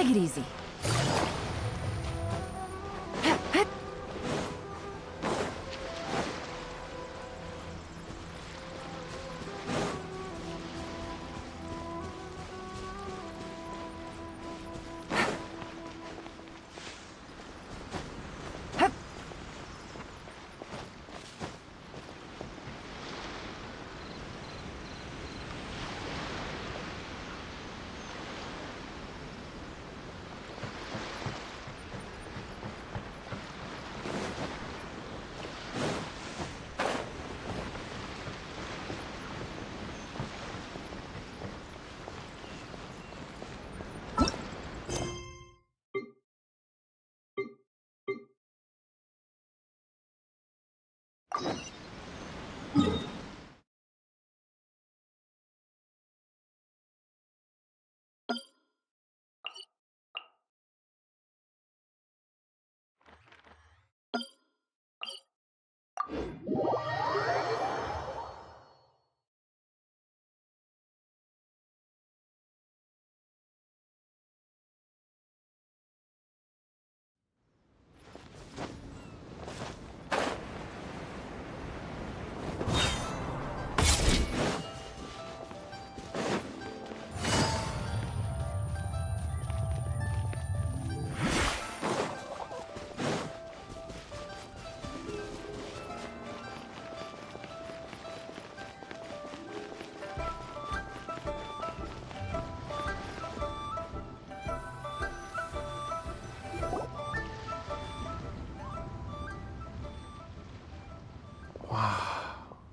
Take it easy.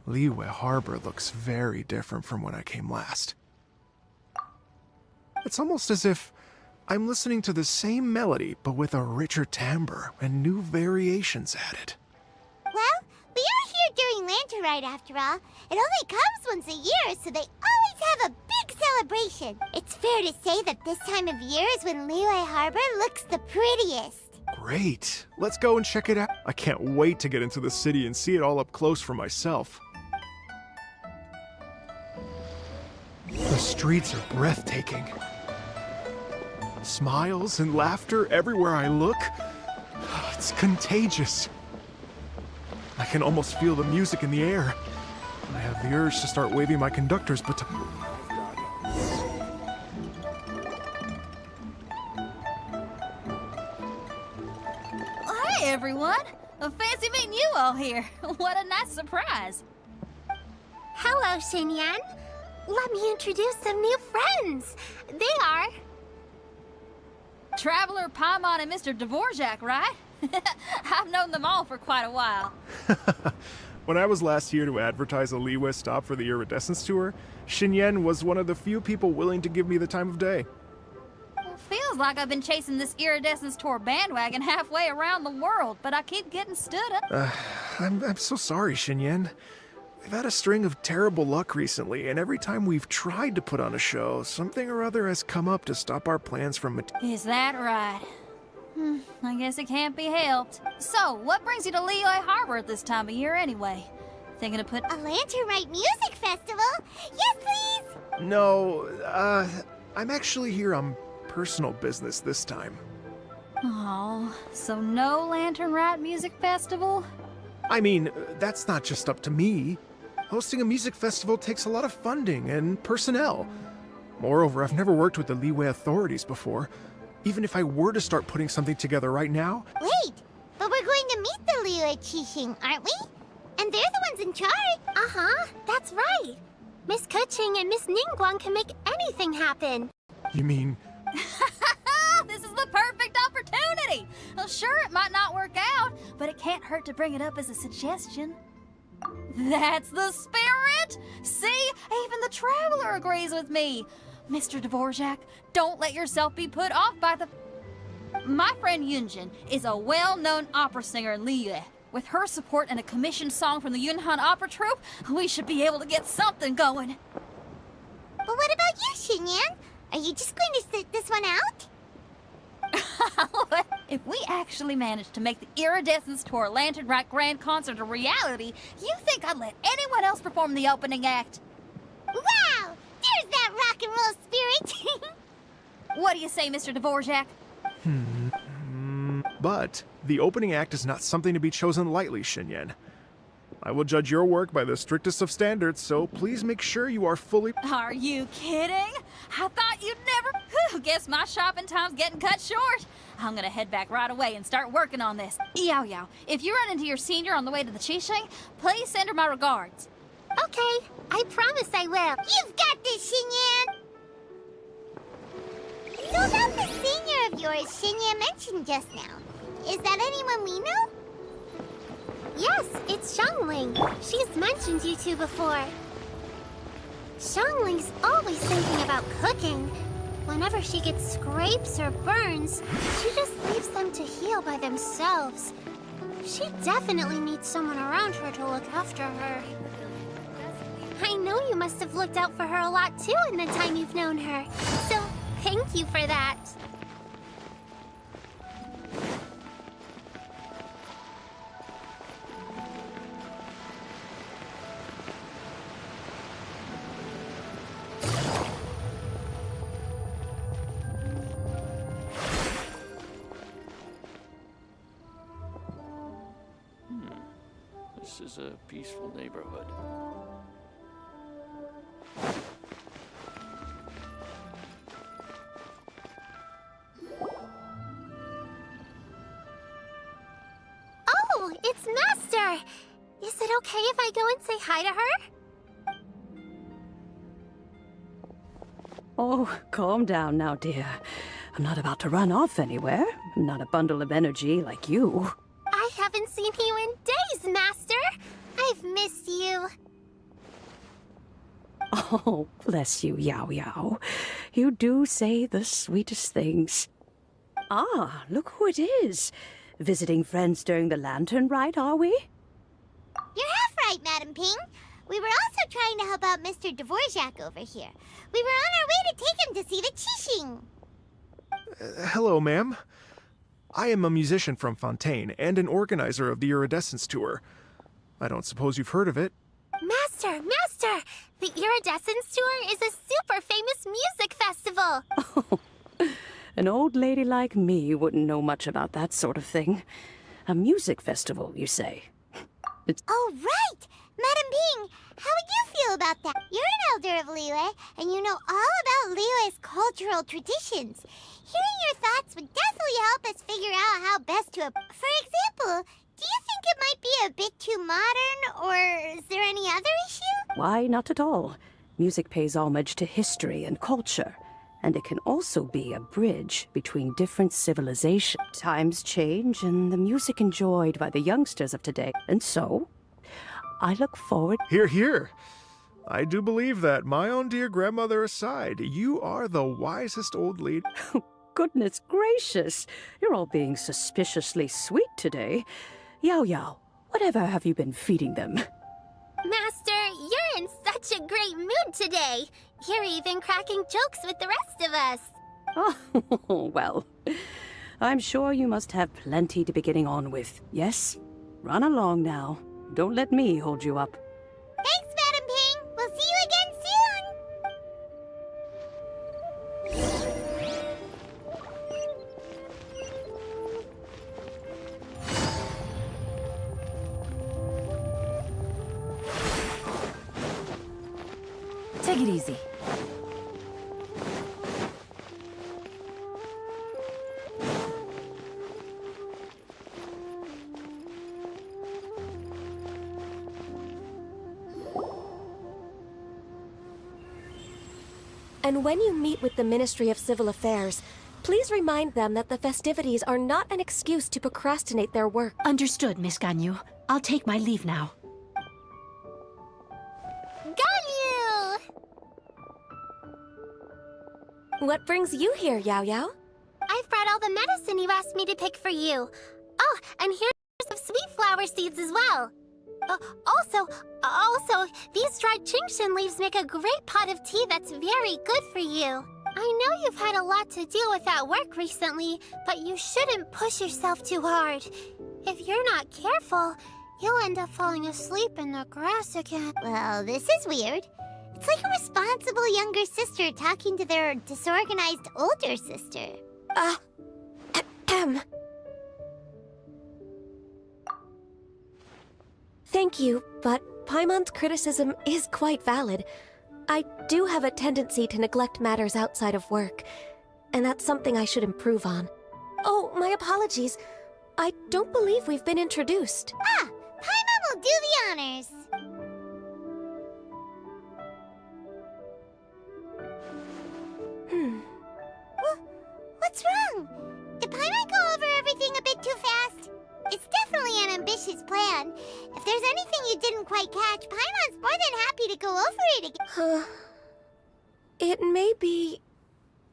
Liyue Harbor looks very different from when I came last. It's almost as if I'm listening to the same melody, but with a richer timbre and new variations added. Well, we are here during Lantern after all. It only comes once a year, so they always have a big celebration. It's fair to say that this time of year is when Liyue Harbor looks the prettiest. Great! Let's go and check it out. I can't wait to get into the city and see it all up close for myself. The streets are breathtaking. Smiles and laughter everywhere I look. It's contagious. I can almost feel the music in the air. I have the urge to start waving my conductors, but Hi, everyone! Fancy meeting you all here. What a nice surprise. Hello, Xinyan. Let me introduce some new friends. They are... Traveler, Paimon, and Mr. Dvorak, right? I've known them all for quite a while. when I was last here to advertise a Liyue stop for the Iridescence Tour, Xinyan was one of the few people willing to give me the time of day. Well, feels like I've been chasing this Iridescence Tour bandwagon halfway around the world, but I keep getting stood up. I'm so sorry, Xinyan. We've had a string of terrible luck recently, and every time we've tried to put on a show, something or other has come up to stop our plans from Is that right? I guess it can't be helped. So, what brings you to Liyue Harbor at this time of year anyway? Thinking of put A Lantern Music Festival? Yes, please! No, I'm actually here on personal business this time. Oh, so no Lantern Rite Music Festival? I mean, that's not just up to me. Hosting a music festival takes a lot of funding and personnel. Moreover, I've never worked with the Liyue authorities before. Even if I were to start putting something together right now... Wait, but we're going to meet the Liyue Qixing, aren't we? And they're the ones in charge. Uh-huh, that's right. Miss Keqing and Miss Ningguang can make anything happen. You mean... This is the perfect opportunity! Well, sure, it might not work out, but it can't hurt to bring it up as a suggestion. That's the spirit! See, even the Traveler agrees with me. Mr. Dvorak, don't let yourself be put off by the... My friend Yunjin is a well-known opera singer in Liyue. With her support and a commissioned song from the Yunhan Opera Troupe, we should be able to get something going. But what about you, Xinyan? Are you just going to sit this one out? If we actually manage to make the Iridescence Tour Lantern Rite Grand Concert a reality, you think I'd let anyone else perform the opening act? Wow! There's that rock and roll spirit! What do you say, Mr. Dvorak? But the opening act is not something to be chosen lightly, Xinyan. I will judge your work by the strictest of standards, so please make sure you are fully... Are you kidding? I thought you'd never... Whew, guess my shopping time's getting cut short. I'm gonna head back right away and start working on this. Yao Yao, if you run into your senior on the way to the Qixing, please send her my regards. Okay, I promise I will. You've got this, Xinyan! So about the senior of yours Xinyan mentioned just now, is that anyone we know? Yes, it's Xiangling. She's mentioned you two before. Xiangling's always thinking about cooking. Whenever she gets scrapes or burns, she just leaves them to heal by themselves. She definitely needs someone around her to look after her. I know you must have looked out for her a lot too in the time you've known her. So, thank you for that. This is a peaceful neighborhood. Oh, it's Master! Is it okay if I go and say hi to her? Oh, calm down now, dear. I'm not about to run off anywhere. I'm not a bundle of energy like you. I haven't seen you in days, Master! I've missed you. Oh, bless you, Yao Yao. You do say the sweetest things. Ah, look who it is. Visiting friends during the lantern rite, are we? You're half right, Madam Ping. We were also trying to help out Mr. Dvorak over here. We were on our way to take him to see the Qixing. Hello, ma'am. I am a musician from Fontaine and an organizer of the Iridescence Tour. I don't suppose you've heard of it. Master! The Iridescence Tour is a super famous music festival! Oh, an old lady like me wouldn't know much about that sort of thing. A music festival, you say? Oh, right! Madam Ping, how would you feel about that? You're an elder of Liyue, and you know all about Liyue's cultural traditions. Hearing your thoughts would definitely help us figure out how best to... For example, do you think it might be a bit too modern, or is there any other issue? Why, not at all. Music pays homage to history and culture, and it can also be a bridge between different civilizations. Times change, and the music enjoyed by the youngsters of today. And so, I look forward... Hear, hear. I do believe that, my own dear grandmother aside, you are the wisest old lady. Goodness gracious, you're all being suspiciously sweet today. Yao Yao, whatever have you been feeding them? Master, you're in such a great mood today. You're even cracking jokes with the rest of us. Oh, well, I'm sure you must have plenty to be getting on with, yes? Run along now. Don't let me hold you up. Thanks, Madam Ping. We'll see you again soon. Take it easy. And when you meet with the Ministry of Civil Affairs, please remind them that the festivities are not an excuse to procrastinate their work. Understood, Miss Ganyu. I'll take my leave now. Ganyu! What brings you here, Yao Yao? I've brought all the medicine you asked me to pick for you. Oh, and here's some sweet flower seeds as well. Also, these dried Qingshan leaves make a great pot of tea that's very good for you. I know you've had a lot to deal with at work recently, but you shouldn't push yourself too hard. If you're not careful, you'll end up falling asleep in the grass again. Well, this is weird. It's like a responsible younger sister talking to their disorganized older sister. Thank you, but Paimon's criticism is quite valid. I do have a tendency to neglect matters outside of work, and that's something I should improve on. Oh, my apologies. I don't believe we've been introduced. Ah, Paimon will do the honors. What's wrong? Did Paimon go over everything a bit too fast? It's definitely an ambitious plan. If there's anything you didn't quite catch, Paimon's more than happy to go over it again. It may be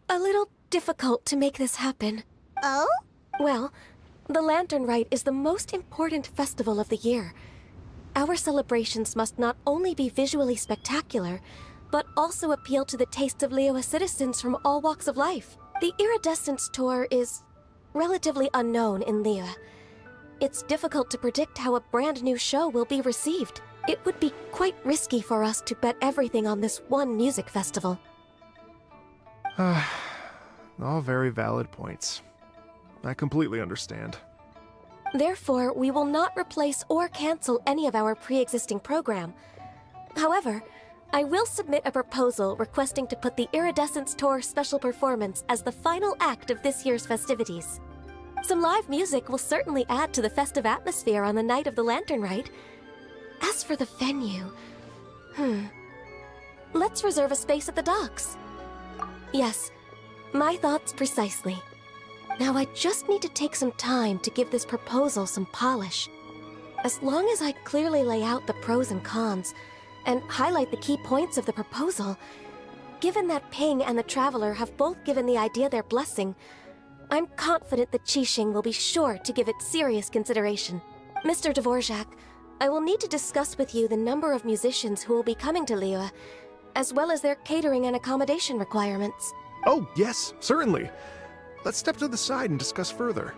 a little difficult to make this happen. Oh? Well, the Lantern Rite is the most important festival of the year. Our celebrations must not only be visually spectacular, but also appeal to the tastes of Liyue citizens from all walks of life. The Iridescence Tour is relatively unknown in Liyue. It's difficult to predict how a brand new show will be received. It would be quite risky for us to bet everything on this one music festival. All very valid points. I completely understand. Therefore, we will not replace or cancel any of our pre-existing program. However, I will submit a proposal requesting to put the Iridescence Tour special performance as the final act of this year's festivities. Some live music will certainly add to the festive atmosphere on the night of the Lantern Rite. As for the venue... Let's reserve a space at the docks. Yes, my thoughts precisely. Now I just need to take some time to give this proposal some polish. As long as I clearly lay out the pros and cons, and highlight the key points of the proposal, given that Ping and the Traveler have both given the idea their blessing, I'm confident that Qixing will be sure to give it serious consideration. Mr. Dvorak, I will need to discuss with you the number of musicians who will be coming to Liyue, as well as their catering and accommodation requirements. Oh, yes, certainly. Let's step to the side and discuss further.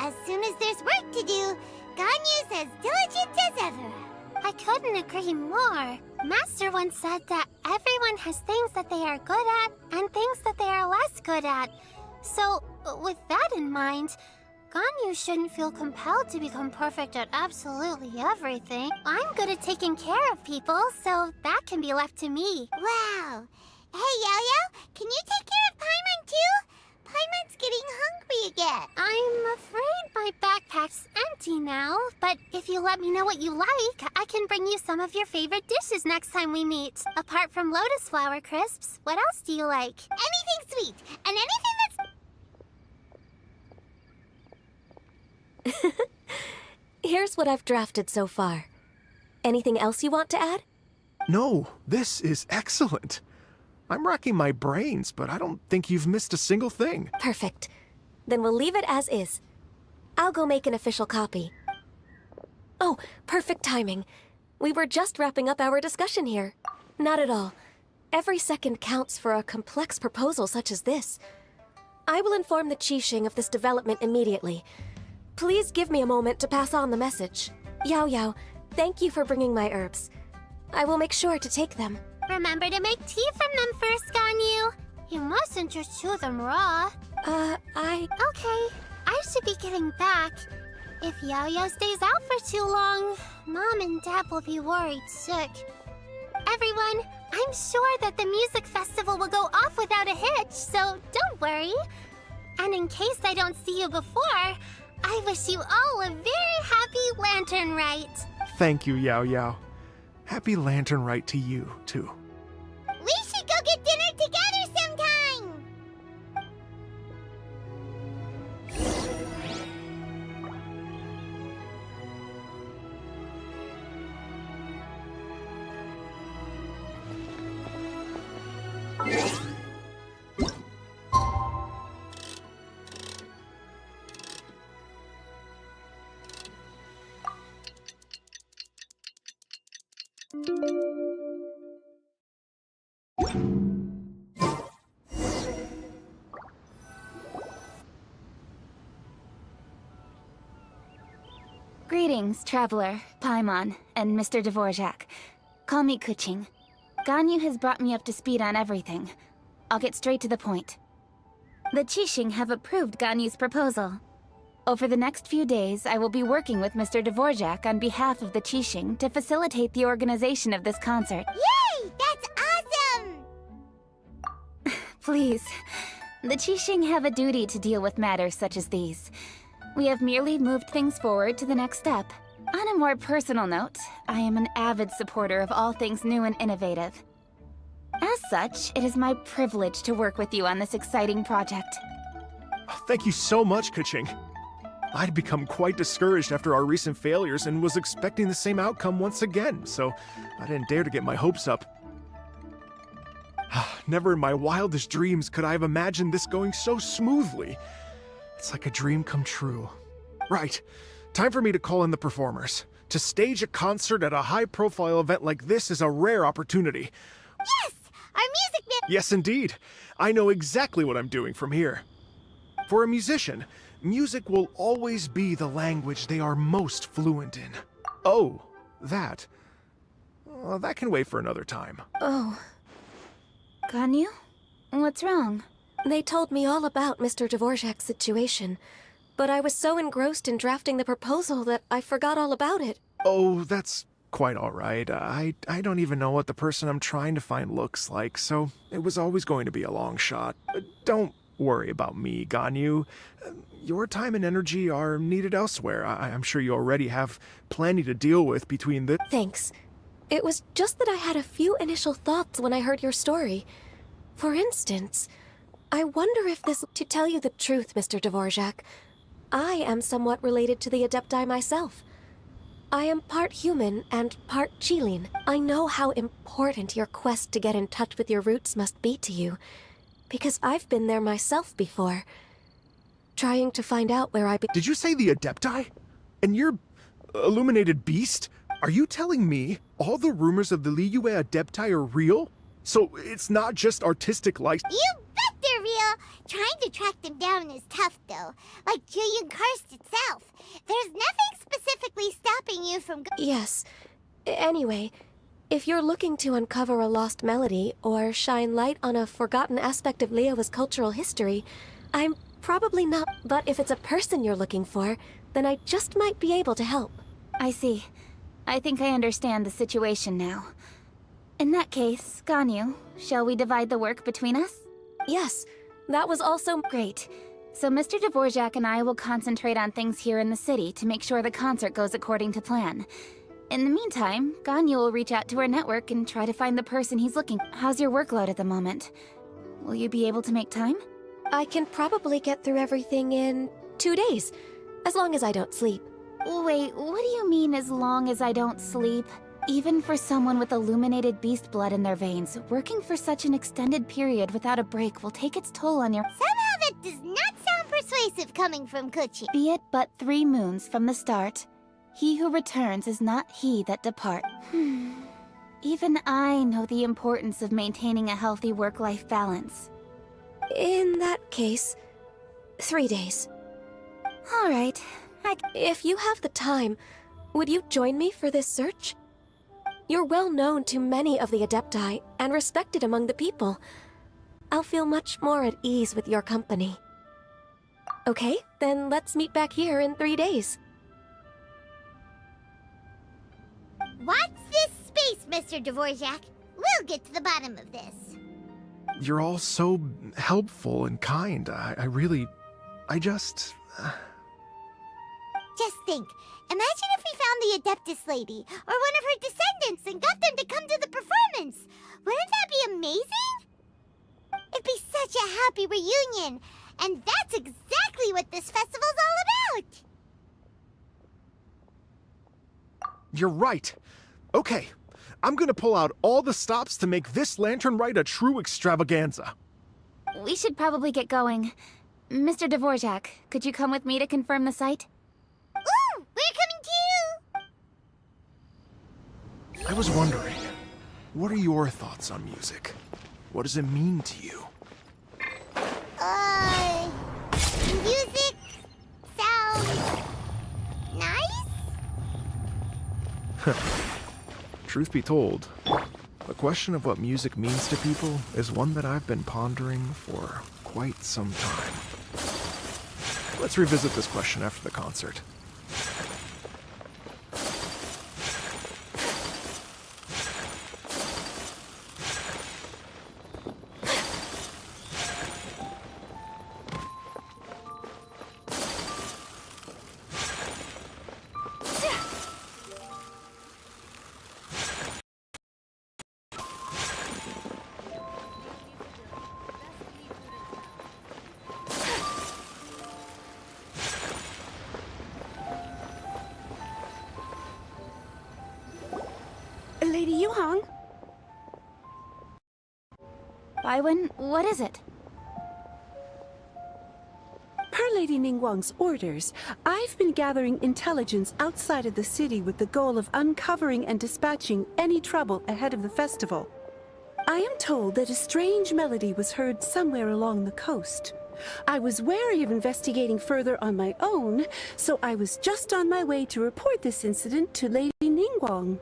As soon as there's work to do, Ganyu's as diligent as ever. I couldn't agree more. Master once said that everyone has things that they are good at and things that they are less good at. So, with that in mind, Ganyu shouldn't feel compelled to become perfect at absolutely everything. I'm good at taking care of people, so that can be left to me. Wow. Hey, Yo-Yo, can you take care of Paimon too? Paimon's getting hungry again. I'm afraid my backpack's empty now, but if you let me know what you like, I can bring you some of your favorite dishes next time we meet. Apart from lotus flower crisps, what else do you like? Anything sweet, and anything that's... Here's what I've drafted so far. Anything else you want to add? No, this is excellent. I'm racking my brains, but I don't think you've missed a single thing. Perfect. Then we'll leave it as is. I'll go make an official copy. Oh, perfect timing. We were just wrapping up our discussion here. Not at all. Every second counts for a complex proposal such as this. I will inform the Qixing of this development immediately. Please give me a moment to pass on the message. Yao Yao, thank you for bringing my herbs. I will make sure to take them. Remember to make tea from them first, Ganyu. You mustn't just chew them raw. Okay, I should be getting back. If Yo-Yo stays out for too long, Mom and Dad will be worried sick. Everyone, I'm sure that the music festival will go off without a hitch, so don't worry. And in case I don't see you before, I wish you all a very happy Lantern Rite. Thank you, Yao Yao. Happy Lantern Rite to you, too. We should go get dinner together sometime. Greetings, Traveler, Paimon, and Mr. Dvorak. Call me Kuching. Ganyu has brought me up to speed on everything. I'll get straight to the point. The Qixing have approved Ganyu's proposal. Over the next few days, I will be working with Mr. Dvorak on behalf of the Qixing to facilitate the organization of this concert. Yay! That's awesome! Please. The Qixing have a duty to deal with matters such as these. We have merely moved things forward to the next step. On a more personal note, I am an avid supporter of all things new and innovative. As such, it is my privilege to work with you on this exciting project. Thank you so much, Kuching. I'd become quite discouraged after our recent failures and was expecting the same outcome once again, so I didn't dare to get my hopes up. Never in my wildest dreams could I have imagined this going so smoothly. It's like a dream come true. Right, time for me to call in the performers. To stage a concert at a high-profile event like this is a rare opportunity. Yes! Our music man! Yes, indeed. I know exactly what I'm doing from here. For a musician, music will always be the language they are most fluent in. Oh, that. Well, that can wait for another time. Oh. Ganyu? What's wrong? They told me all about Mr. Dvorak's situation, but I was so engrossed in drafting the proposal that I forgot all about it. Oh, that's quite all right. I don't even know what the person I'm trying to find looks like, so it was always going to be a long shot. Don't worry about me, Ganyu. Your time and energy are needed elsewhere. I'm sure you already have plenty to deal with between the— Thanks. It was just that I had a few initial thoughts when I heard your story. For instance, I wonder if this— To tell you the truth, Mr. Dvorak, I am somewhat related to the Adepti myself. I am part human and part Qilin. I know how important your quest to get in touch with your roots must be to you, because I've been there myself before, trying to find out where Did you say the Adepti? And you're illuminated beast? Are you telling me all the rumors of the Liyue Adepti are real? So it's not just artistic license? You bet they're real! Trying to track them down is tough, though. Like Julian Karst itself. There's nothing specifically stopping you from Yes. Anyway, if you're looking to uncover a lost melody or shine light on a forgotten aspect of Liyue's cultural history, I'm probably not. But if it's a person you're looking for, then I just might be able to help. I see. I think I understand the situation now. In that case, Ganyu, shall we divide the work between us? Yes, that was also great. So Mr. Dvorak and I will concentrate on things here in the city to make sure the concert goes according to plan. In the meantime, Ganyu will reach out to our network and try to find the person he's looking. How's your workload at the moment? Will you be able to make time? I can probably get through everything in 2 days, as long as I don't sleep. Wait, what do you mean as long as I don't sleep? Even for someone with illuminated beast blood in their veins, working for such an extended period without a break will take its toll on your— Somehow that does not sound persuasive coming from Kuchi. Be it but 3 moons from the start, he who returns is not he that depart. Even I know the importance of maintaining a healthy work-life balance. In that case, 3 days. All right. If you have the time, would you join me for this search? You're well known to many of the Adepti and respected among the people. I'll feel much more at ease with your company. Okay, then let's meet back here in 3 days. Watch this space, Mr. Dvorak. We'll get to the bottom of this. You're all so helpful and kind. I just... Just think, imagine if we found the Adeptus lady, or one of her descendants, and got them to come to the performance. Wouldn't that be amazing? It'd be such a happy reunion, and that's exactly what this festival's all about. You're right. Okay, I'm gonna pull out all the stops to make this lantern ride a true extravaganza. We should probably get going. Mr. Dvorak, could you come with me to confirm the site? Ooh, we're coming too! I was wondering, what are your thoughts on music? What does it mean to you? Music sounds nice? Truth be told, the question of what music means to people is one that I've been pondering for quite some time. Let's revisit this question after the concert. Lady Yuhang? Baiwen, what is it? Per Lady Ningguang's orders, I've been gathering intelligence outside of the city with the goal of uncovering and dispatching any trouble ahead of the festival. I am told that a strange melody was heard somewhere along the coast. I was wary of investigating further on my own, so I was just on my way to report this incident to Lady Ningguang.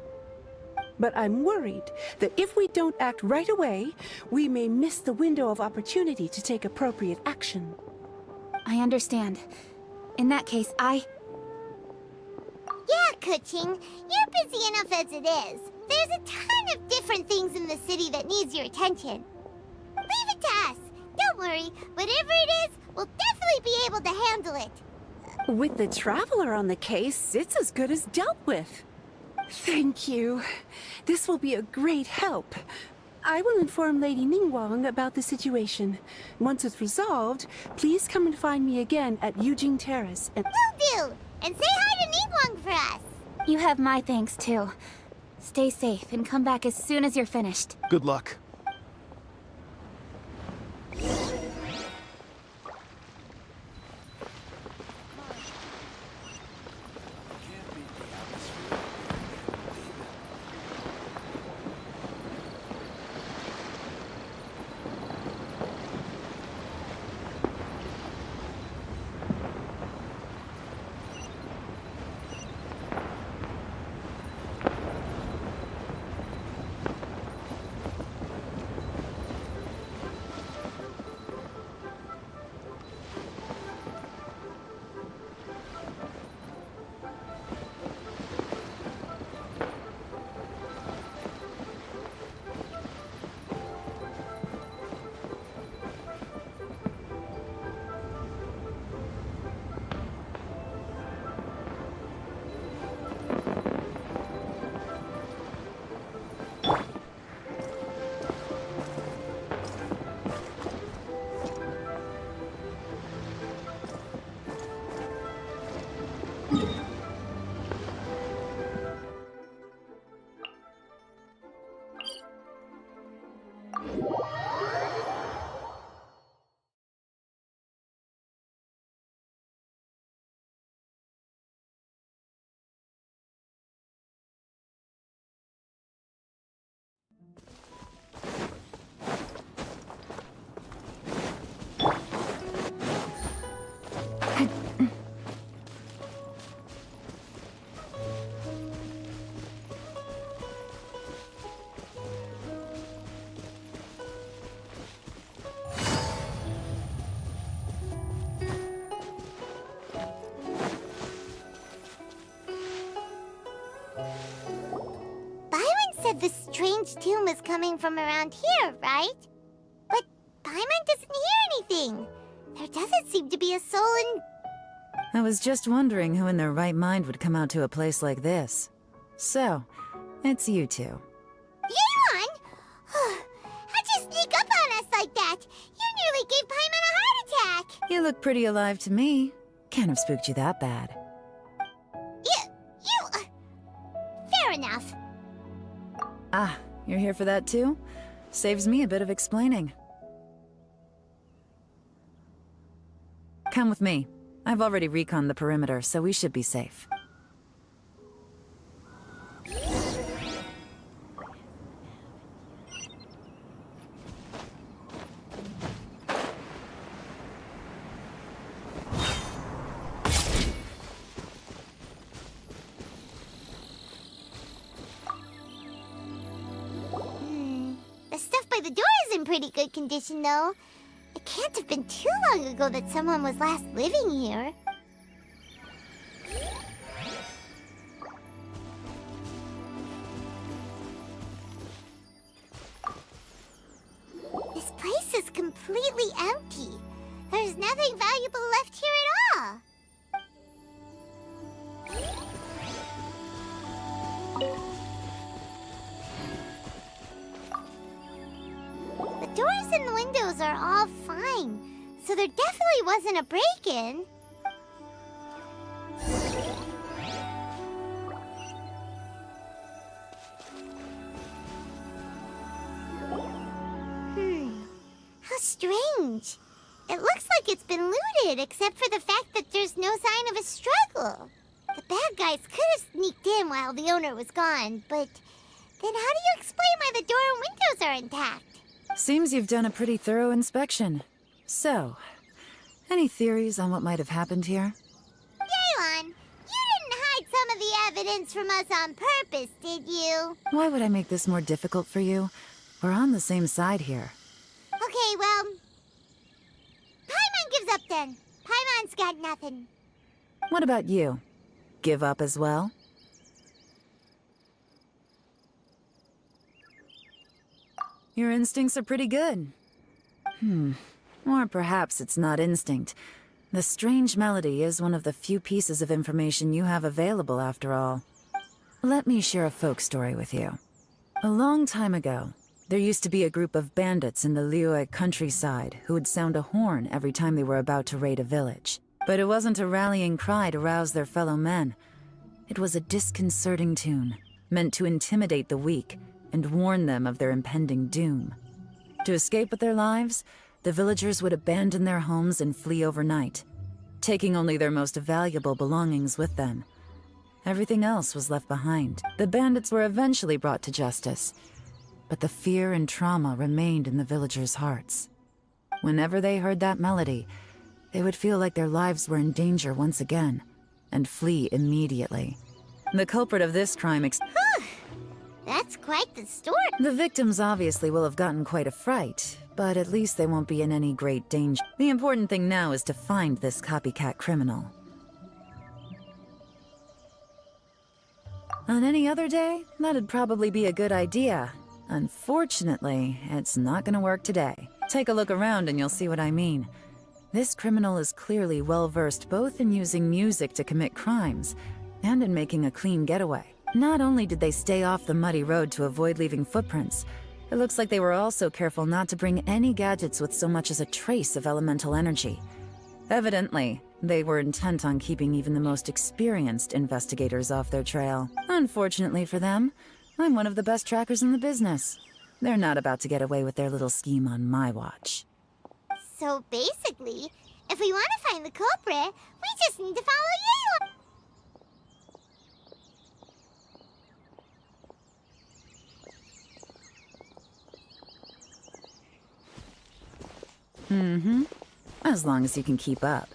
But I'm worried that if we don't act right away, we may miss the window of opportunity to take appropriate action. I understand. In that case, Yeah, Kuching, you're busy enough as it is. There's a ton of different things in the city that needs your attention. Leave it to us. Don't worry, whatever it is, we'll definitely be able to handle it. With the Traveler on the case, it's as good as dealt with. Thank you. This will be a great help. I will inform Lady Ningguang about the situation. Once it's resolved, please come and find me again at Yujing Terrace and— Will do! And say hi to Ningguang for us! you have my thanks too. Stay safe and come back as soon as you're finished. Good luck. Said the strange tune was coming from around here, right? But Paimon doesn't hear anything. There doesn't seem to be a soul in... I was just wondering who in their right mind would come out to a place like this. So, it's you two. Yeon! How'd you sneak up on us like that? You nearly gave Paimon a heart attack! You look pretty alive to me. Can't have spooked you that bad. Fair enough. Ah, you're here for that too? Saves me a bit of explaining. Come with me. I've already reconned the perimeter, so we should be safe. like the door is in pretty good condition, though. It can't have been too long ago that someone was last living here. This place is completely empty. There's nothing valuable left here at all. The doors and the windows are all fine, so there definitely wasn't a break-in. How strange. It looks like it's been looted, except for the fact that there's no sign of a struggle. The bad guys could have sneaked in while the owner was gone, but then how do you explain why the door and windows are intact? Seems you've done a pretty thorough inspection. So, any theories on what might have happened here? Daylon, you didn't hide some of the evidence from us on purpose, did you? Why would I make this more difficult for you? We're on the same side here. Okay, well... Paimon gives up then. Paimon's got nothing. What about you? Give up as well? Your instincts are pretty good. Or perhaps it's not instinct. The strange melody is one of the few pieces of information you have available, after all. Let me share a folk story with you. A long time ago, there used to be a group of bandits in the Liyue countryside who would sound a horn every time they were about to raid a village. But it wasn't a rallying cry to rouse their fellow men. It was a disconcerting tune, meant to intimidate the weak and warn them of their impending doom. To escape with their lives, the villagers would abandon their homes and flee overnight, taking only their most valuable belongings with them. Everything else was left behind. The bandits were eventually brought to justice, but the fear and trauma remained in the villagers' hearts. Whenever they heard that melody, they would feel like their lives were in danger once again, and flee immediately. The culprit of this crime That's quite the story. The victims obviously will have gotten quite a fright, but at least they won't be in any great danger. The important thing now is to find this copycat criminal. On any other day, that'd probably be a good idea. Unfortunately, it's not gonna work today. Take a look around and you'll see what I mean. This criminal is clearly well-versed both in using music to commit crimes and in making a clean getaway. Not only did they stay off the muddy road to avoid leaving footprints, it looks like they were also careful not to bring any gadgets with so much as a trace of elemental energy. Evidently, they were intent on keeping even the most experienced investigators off their trail. Unfortunately for them, I'm one of the best trackers in the business. They're not about to get away with their little scheme on my watch. So basically, if we want to find the culprit, we just need to follow Yaelon. As long as you can keep up.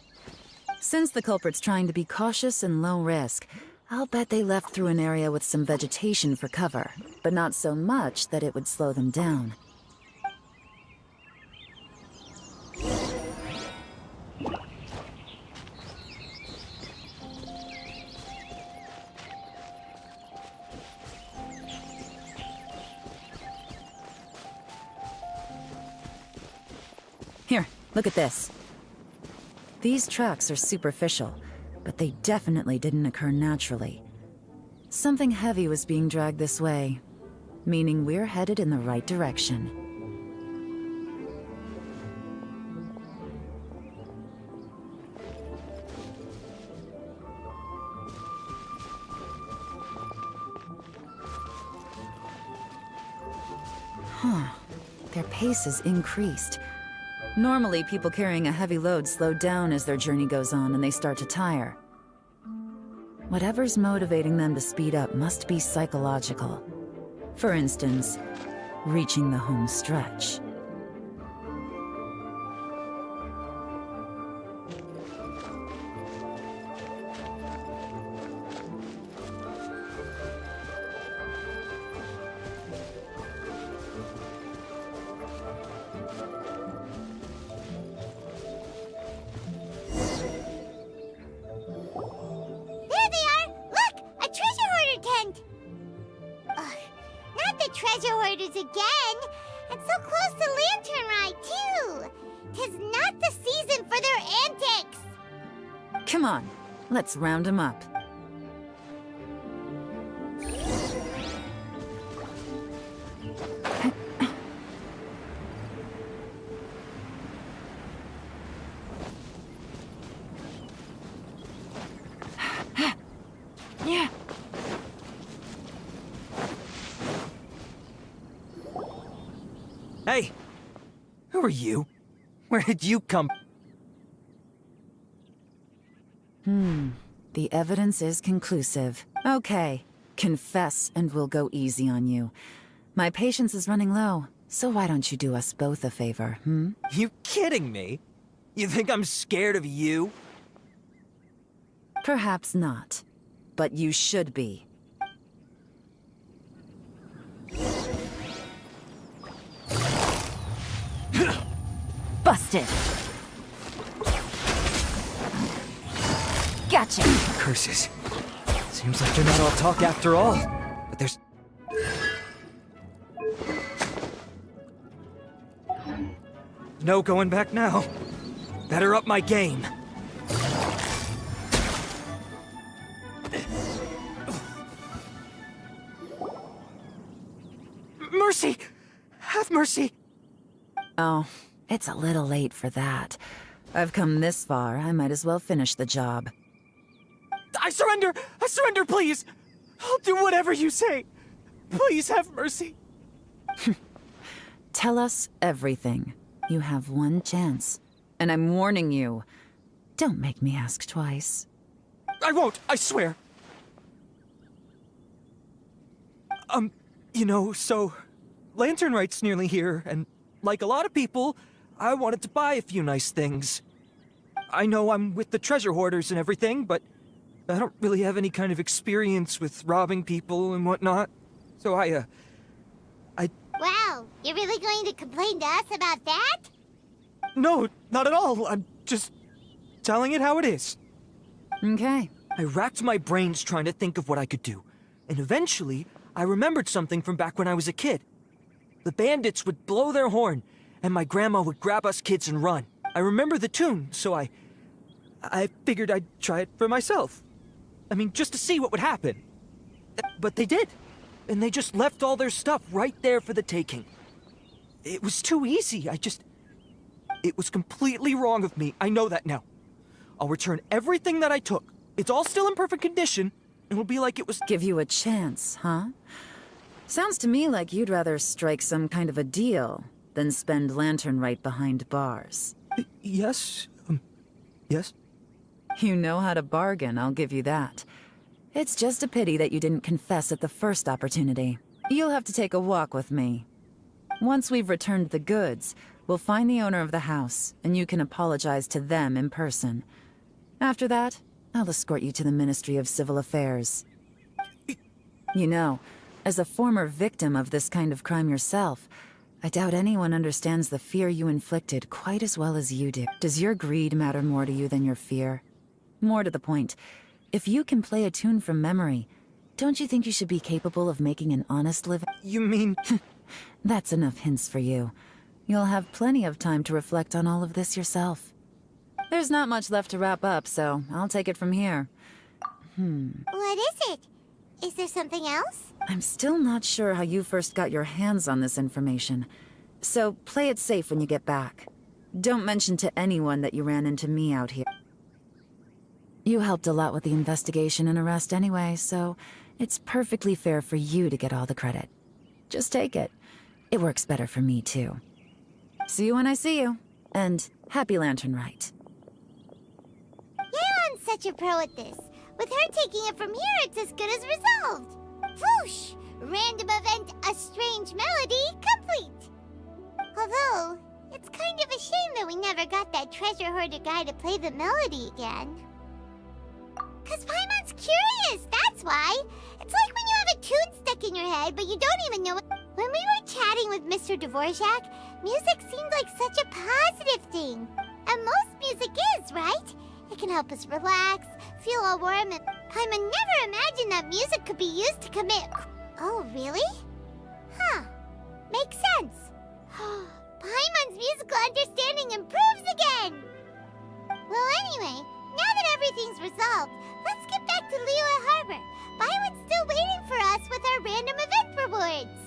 Since the culprit's trying to be cautious and low risk, I'll bet they left through an area with some vegetation for cover, but not so much that it would slow them down. Here, look at this. These tracks are superficial, but they definitely didn't occur naturally. Something heavy was being dragged this way, meaning we're headed in the right direction. Their pace has increased. Normally, people carrying a heavy load slow down as their journey goes on and they start to tire. Whatever's motivating them to speed up must be psychological. For instance, reaching the home stretch. treasure hoarders again! And so close to Lantern Ride, too! 'Tis not the season for their antics! Come on, let's round them up. Yeah. Hey! Who are you? Where did you come? The evidence is conclusive. Okay, confess and we'll go easy on you. My patience is running low, so why don't you do us both a favor, You kidding me? You think I'm scared of you? Perhaps not, but you should be. Busted! Gotcha! Curses. Seems like you're not all talk after all. But there's... no going back now. Better up my game. Mercy! Have mercy! Oh, it's a little late for that. I've come this far, I might as well finish the job. I surrender! I surrender, please! I'll do whatever you say! Please have mercy! Tell us everything. You have one chance. And I'm warning you. Don't make me ask twice. I won't, I swear! You know, so... Lantern Rite's nearly here, and like a lot of people, I wanted to buy a few nice things. I know I'm with the treasure hoarders and everything, but I don't really have any kind of experience with robbing people and whatnot. So I... Wow, you're really going to complain to us about that? No, not at all. I'm just telling it how it is. Okay. I racked my brains trying to think of what I could do. And eventually, I remembered something from back when I was a kid. The bandits would blow their horn, and my grandma would grab us kids and run. I remember the tune, so I figured I'd try it for myself. I mean, just to see what would happen. But they did. And they just left all their stuff right there for the taking. It was too easy. It was completely wrong of me. I know that now. I'll return everything that I took. It's all still in perfect condition. It'll be like it was... Give you a chance, huh? Sounds to me like you'd rather strike some kind of a deal than spend Lantern Rite behind bars. Yes? Yes? You know how to bargain, I'll give you that. It's just a pity that you didn't confess at the first opportunity. You'll have to take a walk with me. Once we've returned the goods, we'll find the owner of the house, and you can apologize to them in person. After that, I'll escort you to the Ministry of Civil Affairs. You know, as a former victim of this kind of crime yourself, I doubt anyone understands the fear you inflicted quite as well as you do. Does your greed matter more to you than your fear? More to the point, if you can play a tune from memory, don't you think you should be capable of making an honest living? You mean... That's enough hints for you. You'll have plenty of time to reflect on all of this yourself. There's not much left to wrap up, so I'll take it from here. What is it? Is there something else? I'm still not sure how you first got your hands on this information, so play it safe when you get back. Don't mention to anyone that you ran into me out here. You helped a lot with the investigation and arrest anyway, so it's perfectly fair for you to get all the credit. Just take it. It works better for me, too. See you when I see you, and happy Lantern Rite. Yeon's such a pro at this. With her taking it from here, it's as good as resolved. Whoosh! Random event, a strange melody, complete! Although, it's kind of a shame that we never got that treasure hoarder guy to play the melody again. 'Cause Paimon's curious, that's why! It's like when you have a tune stuck in your head, but you don't even know it. When we were chatting with Mr. Dvorak, music seemed like such a positive thing. And most music is, right? It can help us relax, feel all warm, and Paimon never imagined that music could be used to commit... Oh, really? Huh. resolved, let's get back to Liyue Harbor. Byron's still waiting for us with our random event rewards.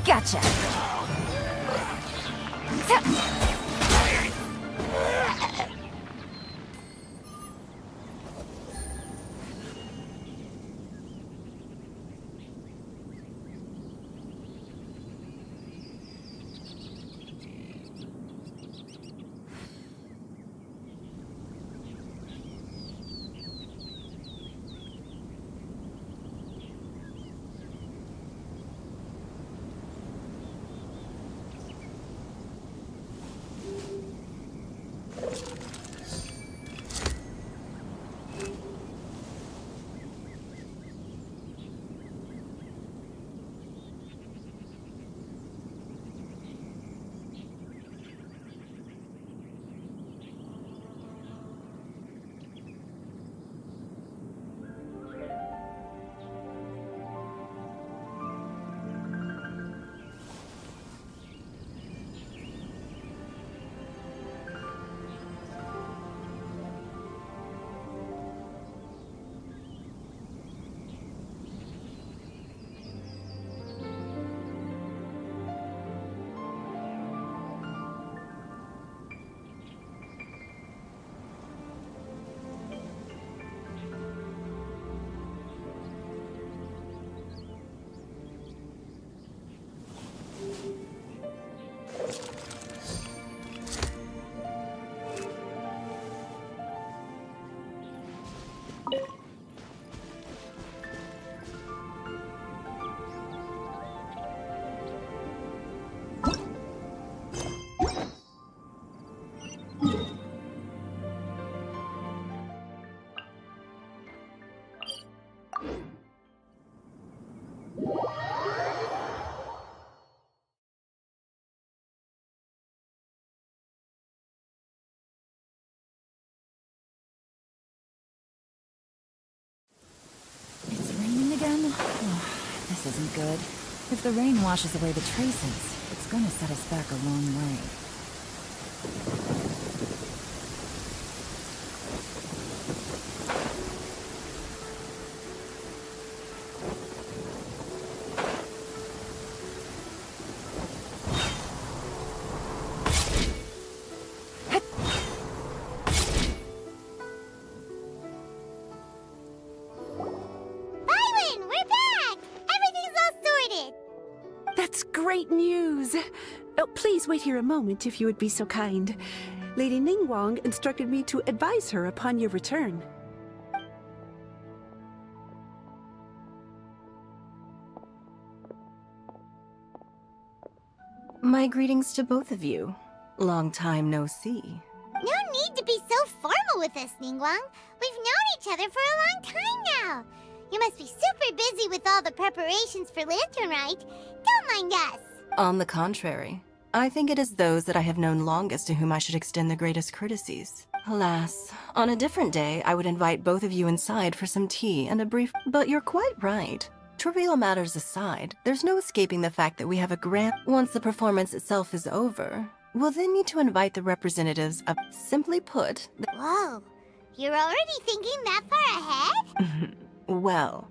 Gotcha! Again? Oh, this isn't good. If the rain washes away the traces, it's gonna set us back a long way. Great news! Oh, please wait here a moment if you would be so kind. Lady Ningguang instructed me to advise her upon your return. My greetings to both of you. Long time no see. No need to be so formal with us, Ningguang. We've known each other for a long time now. You must be super busy with all the preparations for Lantern Rite. Don't mind us. On the contrary, I think it is those that I have known longest to whom I should extend the greatest courtesies. Alas, on a different day, I would invite both of you inside for some tea and a brief... But you're quite right. Trivial matters aside, there's no escaping the fact that we have a grand... Once the performance itself is over, we'll then need to invite the representatives of... Simply put... Whoa, you're already thinking that far ahead? Well,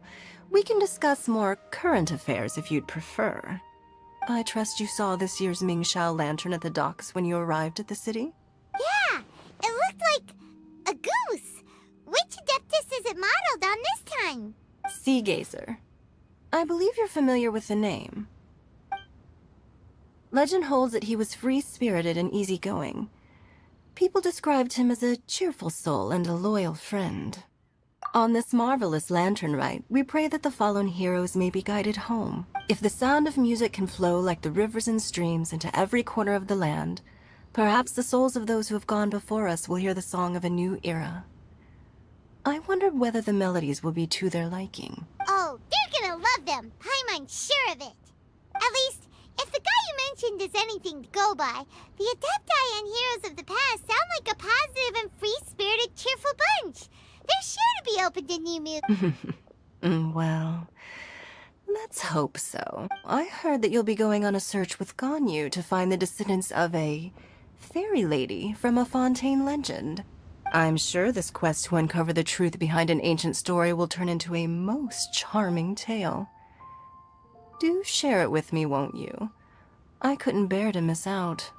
we can discuss more current affairs if you'd prefer. I trust you saw this year's Mingxiao lantern at the docks when you arrived at the city? Yeah, it looked like a goose. Which Adeptus is it modeled on this time? Sea Gazer. I believe you're familiar with the name. Legend holds that he was free-spirited and easygoing. People described him as a cheerful soul and a loyal friend. On this marvelous lantern rite, we pray that the fallen heroes may be guided home. If the sound of music can flow like the rivers and streams into every corner of the land, perhaps the souls of those who have gone before us will hear the song of a new era. I wonder whether the melodies will be to their liking. Oh, they're gonna love them. Paimon's sure of it. At least, if the guy you mentioned is anything to go by, the Adepti and heroes of the past sound like a positive and free-spirited, cheerful bunch. They're sure to be open to new music. Well, let's hope so. I heard that you'll be going on a search with Ganyu to find the descendants of a fairy lady from a Fontaine legend. I'm sure this quest to uncover the truth behind an ancient story will turn into a most charming tale. Do share it with me, won't you? I couldn't bear to miss out.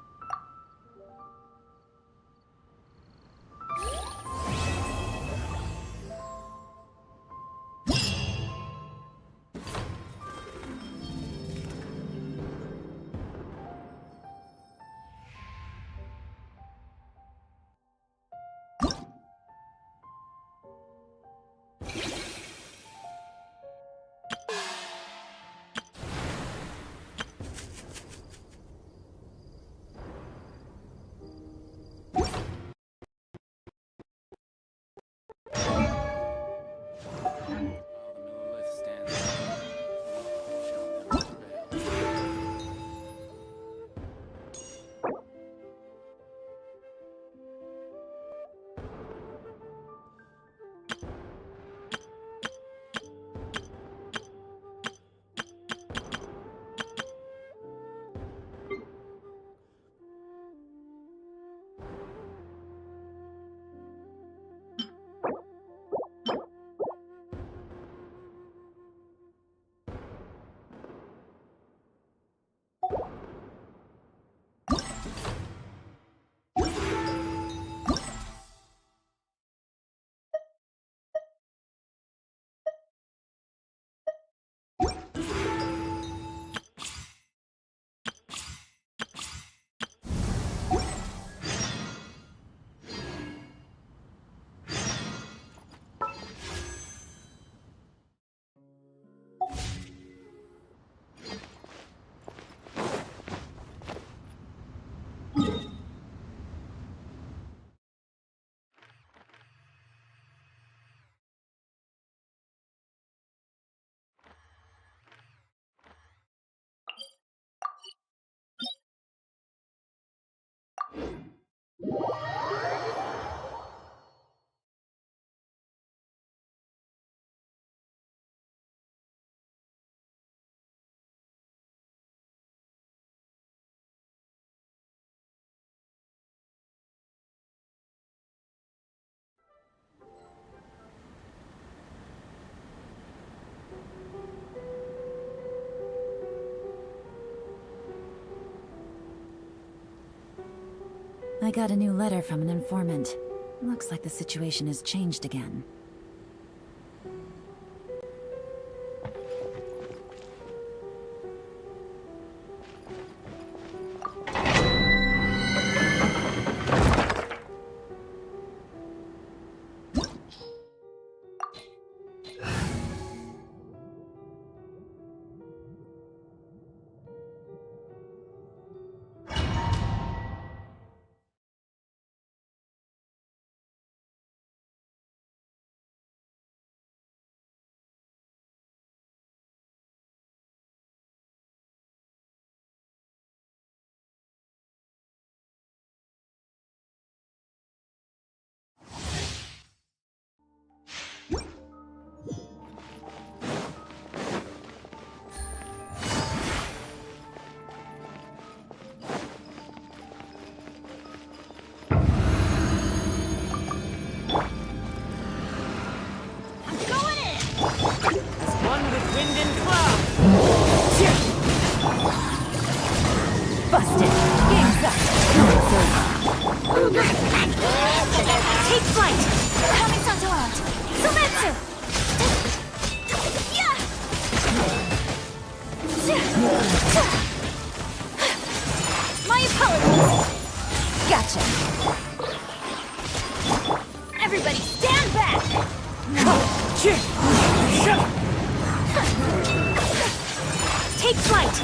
I got a new letter from an informant. Looks like the situation has changed again. Gotcha! Everybody stand back! Take flight!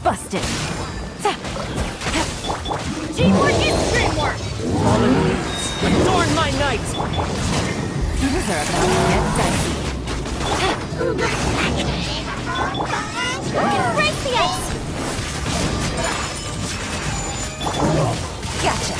Busted! Teamwork is dreamwork! Fallen leaves, adorn my night! Things are about to get dicey. Break the ice! Gotcha!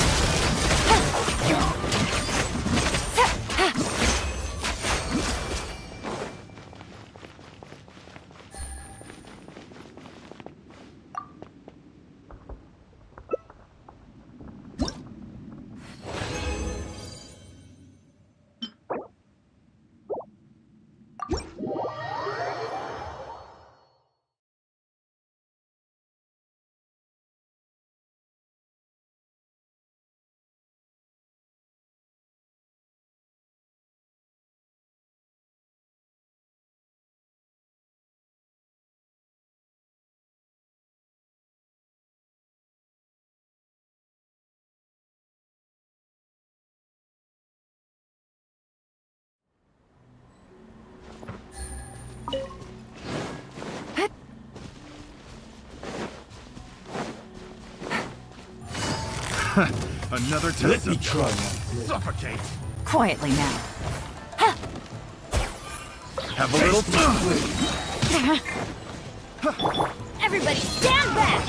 Another test of trouble. Suffocate. Quietly now. Have a little Everybody stand back!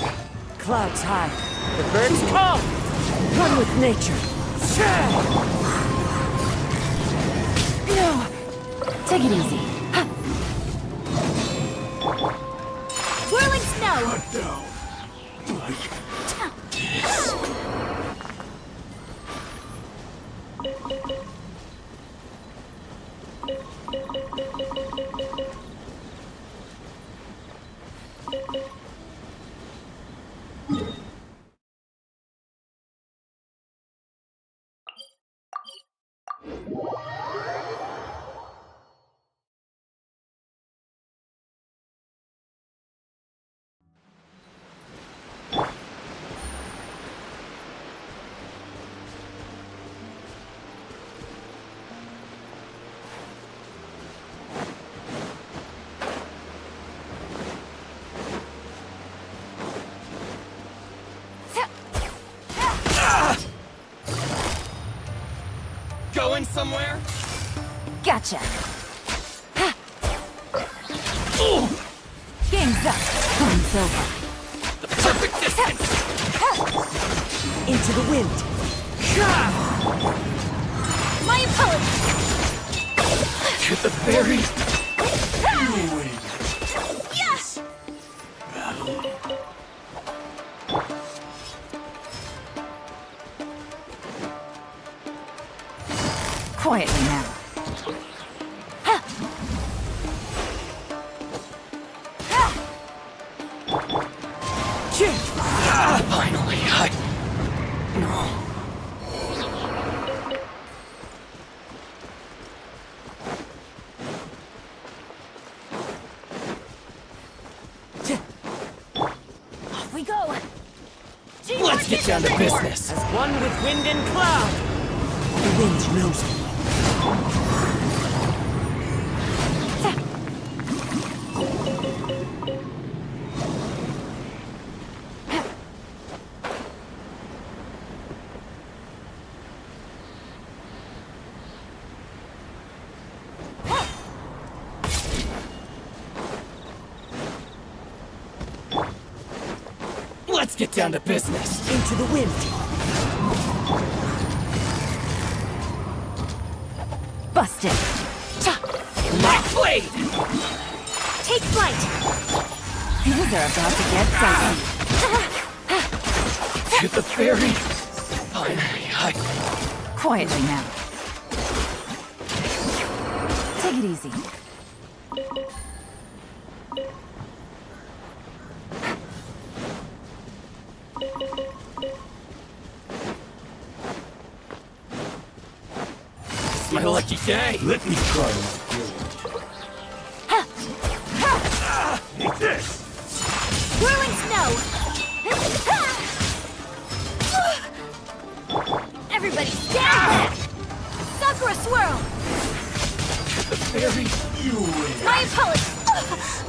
Clouds high. The birds come! One with nature. No! Take it easy. Whirling snow! Down. Like this. Going somewhere? Gotcha! Game's up! Time's over! The perfect distance! Into the wind! My apologies! To the very Yes! battle. Quietly now. Finally, No. Off we go! Let's get down to business. As one with wind and cloud. The wind knows me. Let's get down to business. Into the wind. Busted. My blade! Take flight! These are about to get dicey. To the ferry. Finally, Quietly now. Take it easy. It's my lucky day. Let me try my Take this! Whirling snow! Everybody stand back! Sakura swirl! The ferry, you win. My apologies!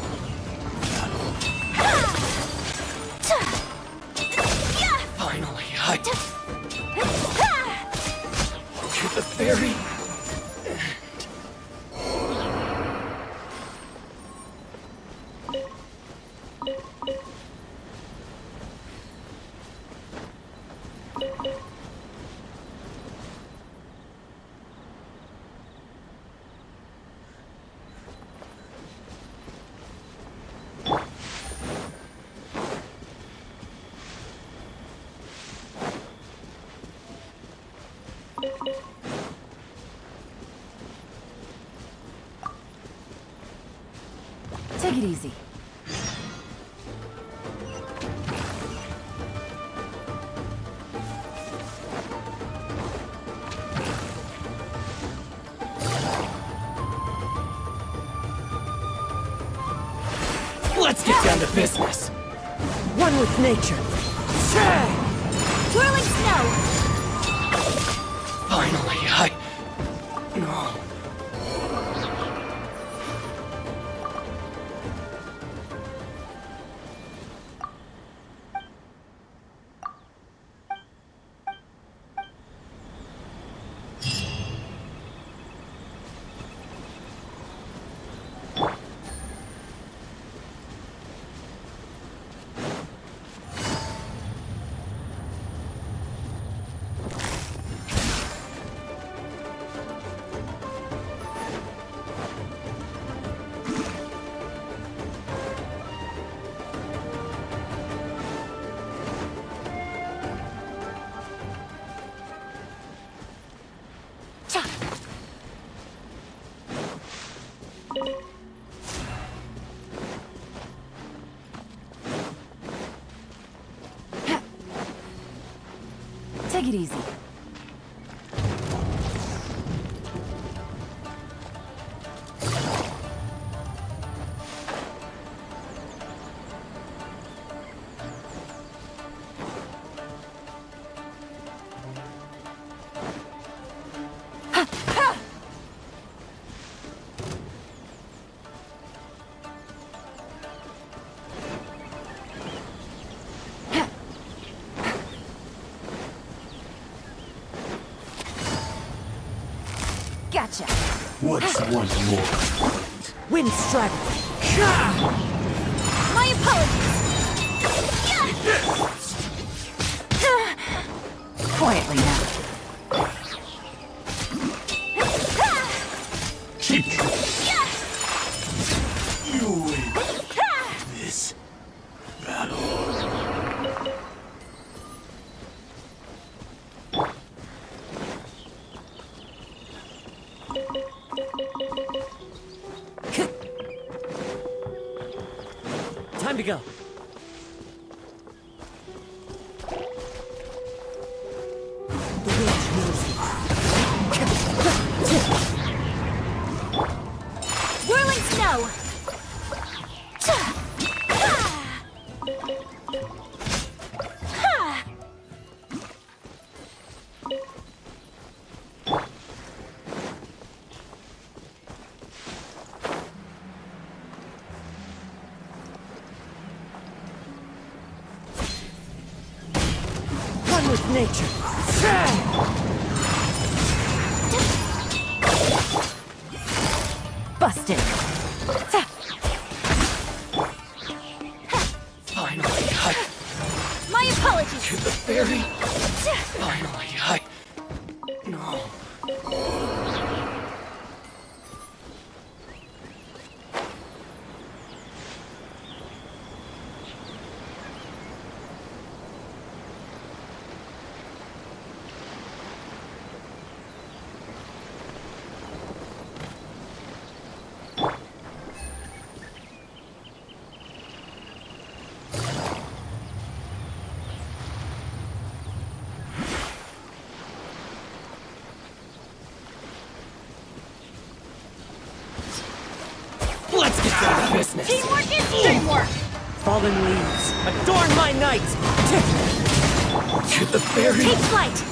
Finally, to the ferry. Take it easy. Let's get down to business. One with nature. Whirling snow! Finally, No. Take it easy. Gotcha. What's one more? Wind straddle. My apologies! Quietly now. Keep you win this battle. Time to go. The nature. Busted. Finally, My apologies. to the fairy. Finally, no. Let's get down to business. Teamwork is teamwork. Fallen leaves, adorn my night! To the fairy. Take flight.